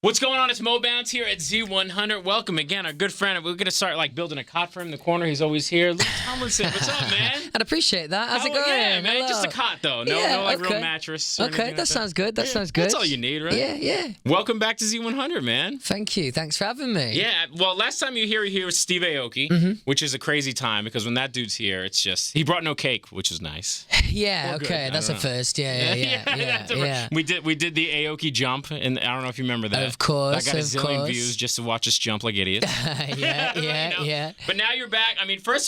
What's going on? It's Mo Bounce here at Z100. Welcome again, our good friend. We're going to start building a cot for him in the corner. He's always here. Luke Tomlinson, what's up, man? I'd appreciate that. How's it going? Yeah, man. Hello. Just a cot, though. No, real mattress. Okay, that sounds good. That sounds good. That's all you need, right? Yeah. Welcome back to Z100, man. Thank you. Thanks for having me. Yeah, well, last time you were here with Steve Aoki, which is a crazy time because when that dude's here, it's just, he brought no cake, which is nice. Yeah, Or okay. good. That's a first. Yeah. We did the Aoki jump, and I don't know if you remember that. Of course, I got a zillion views just to watch us jump like idiots. Yeah. But now you're back. I mean, first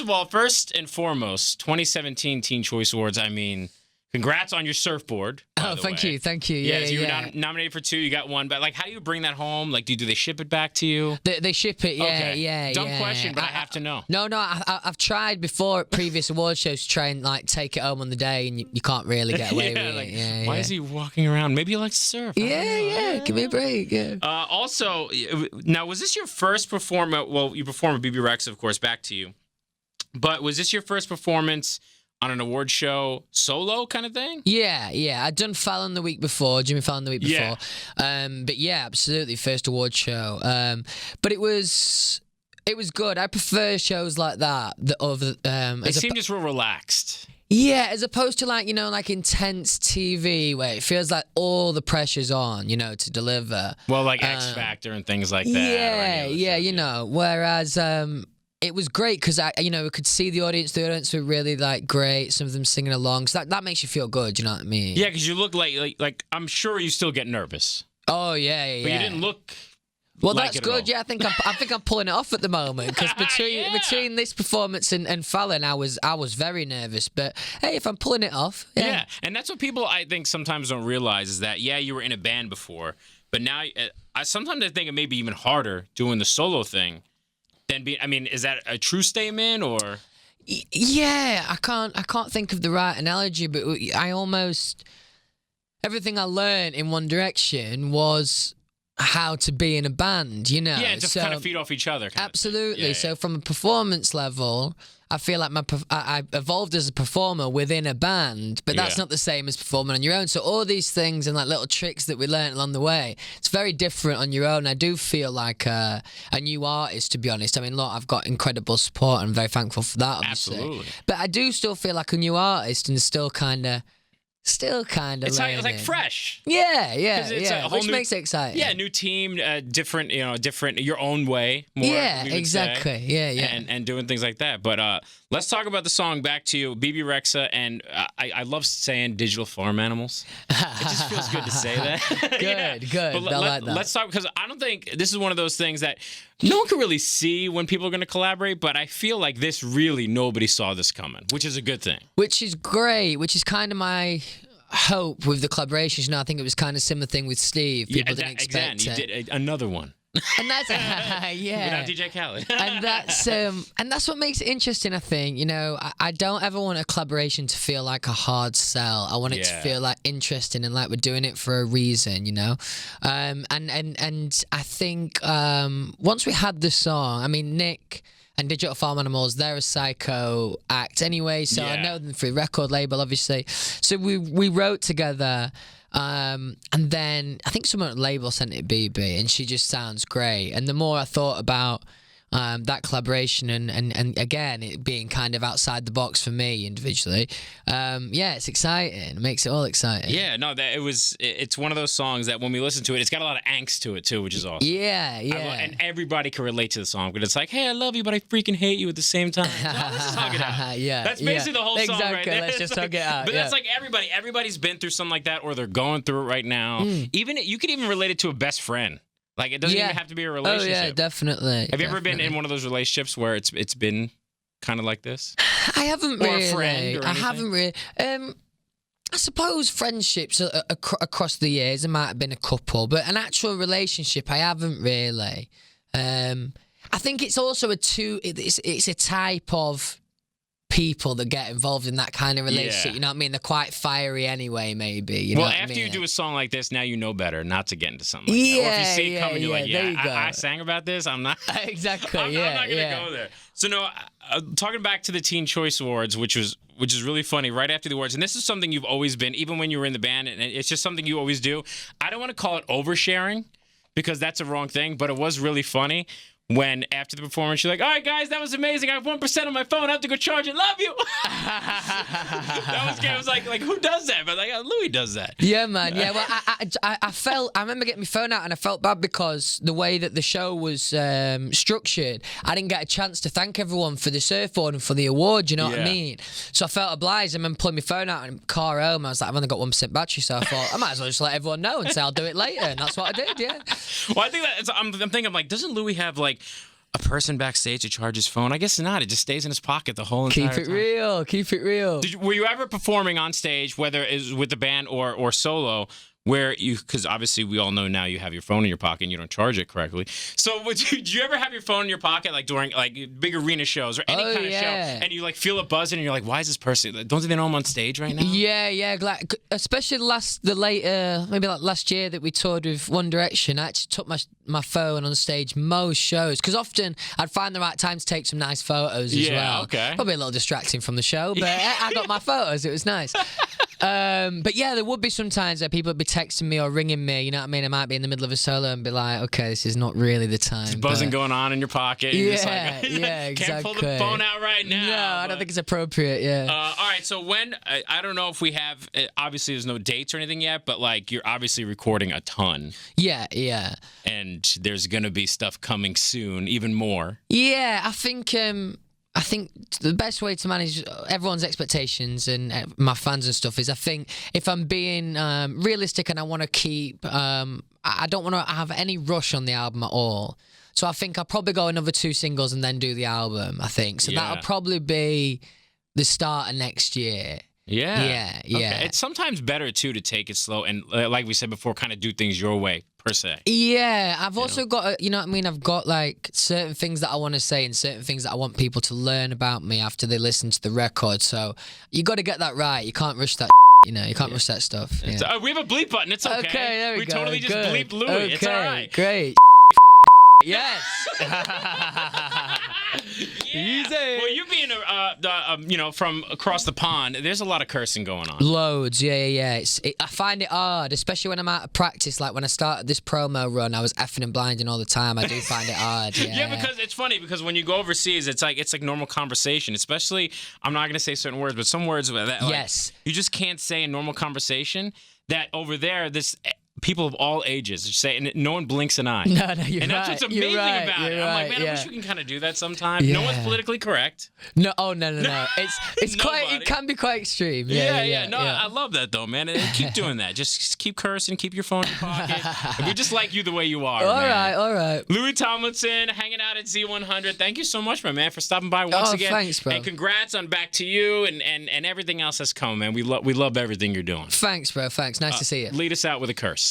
and foremost, 2017 Teen Choice Awards. I mean, congrats on your surfboard. Oh, thank you. Yeah, so you were nominated for 2. You got 1. But how do you bring that home? Do they ship it back to you? They ship it. Yeah. Dumb question, but I have to know. No. I've tried before at previous award shows to try and take it home on the day, and you can't really get away with it. Why is he walking around? Maybe he likes to surf. Yeah. Give me a break. Yeah. Also, now was this your first performance? Well, you performed with BB Rex, of course. Back to you. But was this your first performance on an award show solo kind of thing? Yeah. I'd done Fallon the week before, Jimmy Fallon the week before. Yeah. But yeah, absolutely, first award show. But it was good. I prefer shows like that over. They seem just real relaxed. Yeah, as opposed to intense TV where it feels like all the pressure's on, to deliver. Well, X Factor and things like that. Yeah. Whereas. It was great because I could see the audience. The audience were really great. Some of them singing along, so that makes you feel good. You know what I mean? Yeah, because you look like I'm sure you still get nervous. Oh yeah. But you didn't look. Well, that's good. Yeah, I think I'm pulling it off at the moment because between this performance and Fallon, I was very nervous. But hey, if I'm pulling it off, yeah, and that's what people I think sometimes don't realize is that you were in a band before, but now sometimes I think it may be even harder doing the solo thing. Is that a true statement or? Yeah, I can't think of the right analogy, but everything I learned in One Direction was how to be in a band, Yeah, to kind of feed off each other. Absolutely. Yeah. So from a performance level, I feel like I evolved as a performer within a band, but that's not the same as performing on your own. So all these things and little tricks that we learned along the way, it's very different on your own. I do feel like a new artist, to be honest. I mean, look, I've got incredible support and I'm very thankful for that, obviously. Absolutely. But I do still feel like a new artist and still kind of it's learning. like fresh. Yeah. Which makes it exciting. Yeah, new team, different, your own way. More, yeah, exactly. Yeah. And doing things like that. But let's talk about the song Back to You, BB Rexa, and I love saying digital farm animals. It just feels good to say that. Good. But I like that. Let's talk, because I don't think this is one of those things that no one can really see when people are going to collaborate, but I feel like this really nobody saw this coming, which is a good thing. Which is great, which is kind of my hope with the collaborations. I think it was kind of similar thing with Steve. People didn't expect it. You did another one. And that's without DJ Khaled. and that's what makes it interesting. I think I don't ever want a collaboration to feel like a hard sell. I want it to feel interesting and like we're doing it for a reason. And I think once we had the song, Nick and Digital Farm Animals, they're a Psycho act anyway, so I know them through record label, obviously. So we wrote together. And then I think someone at the label sent it BB, and she just sounds great. And the more I thought about that collaboration and again it being kind of outside the box for me individually, it's exciting. It makes it all exciting. Yeah, no, it's one of those songs that when we listen to it, it's got a lot of angst to it too, which is awesome. Yeah. And everybody can relate to the song, but it's like, hey, I love you, but I freaking hate you at the same time. No, let's just hug it out. That's basically the whole song right there. Let's just hug it out. But that's like everybody's been through something like that, or they're going through it right now. Even you could even relate it to a best friend. It doesn't even have to be a relationship. Oh, yeah, definitely. Have you ever been in one of those relationships where it's been kind of like this? I haven't really. Or a friend or anything? I haven't really. I suppose friendships across the years, there might have been a couple, but an actual relationship, I haven't really. I think it's also it's a type of people that get involved in that kind of relationship. You know what I mean? They're quite fiery anyway, maybe. You know after you do a song like this, now you know better not to get into something like that. Or if you see it coming, you're like, I sang about this. I'm not. Exactly. I'm not going to go there. So no, talking back to the Teen Choice Awards, which is really funny, right after the awards, and this is something you've always been, even when you were in the band, and it's just something you always do. I don't want to call it oversharing, because that's a wrong thing. But it was really funny when after the performance, you're like, all right, guys, that was amazing. I have 1% on my phone. I have to go charge it. Love you. That was good. I was like, who does that? But like, Louis does that. Yeah, man. Yeah, well, I remember getting my phone out and I felt bad because the way that the show was structured, I didn't get a chance to thank everyone for the surfboard and for the award, you know what I mean? So I felt obliged. I remember pulling my phone out and car home. I was like, I've only got 1% battery, so I thought I might as well just let everyone know and say I'll do it later. And that's what I did, yeah. Well, I think I'm thinking, I'm like, doesn't Louis have like a person backstage to charge his phone? I guess not. It just stays in his pocket the whole entire time. Keep it real. Were you ever performing on stage, whether it's with the band or solo, where you, because obviously we all know now you have your phone in your pocket and you don't charge it correctly. So did you ever have your phone in your pocket, like during like big arena shows or any kind of show, and you like feel it buzzing and you're like, why is this person, don't they know I'm on stage right now? Yeah, like, especially maybe like last year that we toured with One Direction. I actually took my phone on stage most shows because often I'd find the right time to take some nice photos as well. Okay. Probably a little distracting from the show, but I got my photos. It was nice. But yeah, there would be some times where people would be texting me or ringing me, you know what I mean? I might be in the middle of a solo and be like, okay, this is not really the time. There's buzzing going on in your pocket. Yeah, just like, exactly. Can't pull the phone out right now. No, I don't think it's appropriate, yeah. All right, so when, I don't know if we have, obviously there's no dates or anything yet, but like you're obviously recording a ton. Yeah. And there's going to be stuff coming soon, even more. Yeah, I think the best way to manage everyone's expectations and my fans and stuff is, I think if I'm being realistic and I want to keep, I don't want to have any rush on the album at all. So I think I'll probably go another 2 singles and then do the album, I think. So that'll probably be the start of next year. Yeah. Okay. It's sometimes better, too, to take it slow and, like we said before, kind of do things your way, per se. Yeah, I've also got, you know what I mean? I've got, like, certain things that I want to say and certain things that I want people to learn about me after they listen to the record. So you got to get that right. You can't rush that, you know? You can't rush that stuff. Yeah. We have a bleep button. It's okay. Okay, there we go. Totally just Good. bleeped Louis. Okay, It's all right. Great. Yes. Easy. Well, you being from across the pond, there's a lot of cursing going on. Loads, yeah. I find it hard, especially when I'm out of practice. Like when I started this promo run, I was effing and blinding all the time. I do find it hard. Yeah, because it's funny because when you go overseas, it's like normal conversation. Especially, I'm not gonna say certain words, but some words that you just can't say in normal conversation. That over there, people of all ages say, and no one blinks an eye. No, you're right. And that's what's amazing about it. I'm like, man, I wish we can kind of do that sometimes. No one's politically correct. No, It's quite. It can be quite extreme. Yeah. No, I love that though, man. And keep doing that. Just keep cursing. Keep your phone in your pocket. We just like you the way you are. All right. Louis Tomlinson, hanging out at Z100. Thank you so much, my man, for stopping by once again. Thanks, bro. And congrats on Back to You and everything else that's coming, man. We love everything you're doing. Thanks, bro. Thanks. Nice to see you. Lead us out with a curse.